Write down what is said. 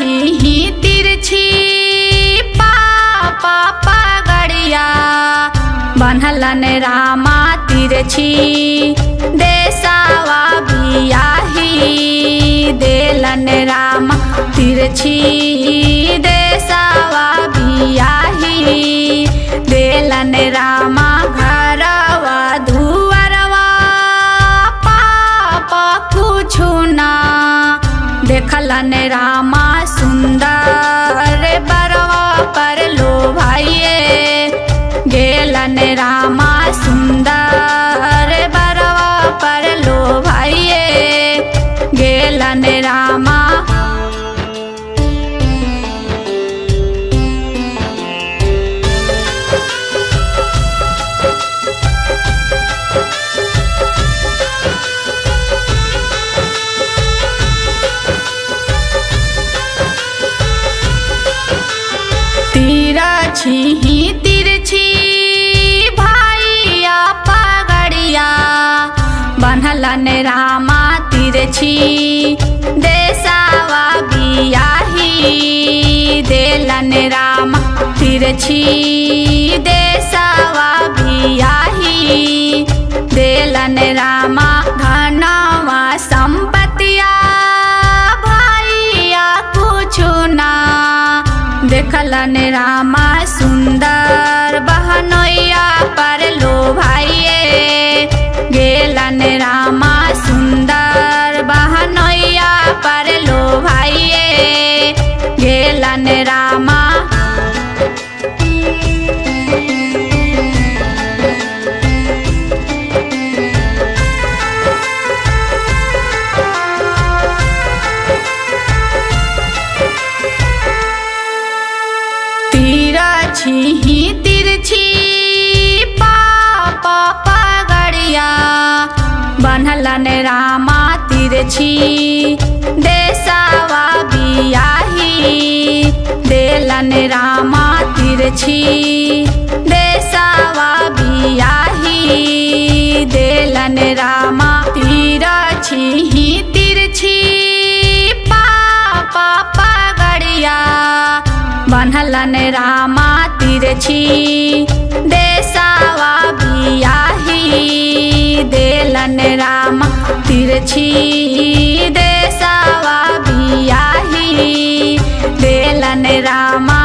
ही तिरछी पापा पगड़िया बनहलन रामा तिरछी देसावा बियाही देलन रामा तिरछी देसावा बियाही देलन रामा घरवा धुअरवा पापा कुछु ना देखलन रामा सुंदर बरवा पर लो भाइये गेलन रामा सुंदर बरवा पर लो भाइये गेलन रामा ही तिरछी भाइया पगड़िया बनहलन रामा तिरछी देसावा बियाही देलन रामा तिरछी देसावा बियाही देलन रामा धनवा संपत्तिया भाइया कुछु ना देखलन रामा सुंदर बहनोइया पर लो भाइये गेलन रामा सुंदर बहनोइया पर लो भाइये गेलन रामा ही तिरछी पापा पगड़िया बनहलन रामा तिरछी देसावा बियाही देलन रामा तिरछी देसावा बियाही देलन रामा तिरछी ही तिरछी पापा पगड़िया बनहलन रामा तिरछी देसावा बियाही देलन रामा तिरछी देसावा बियाही देलन रामा।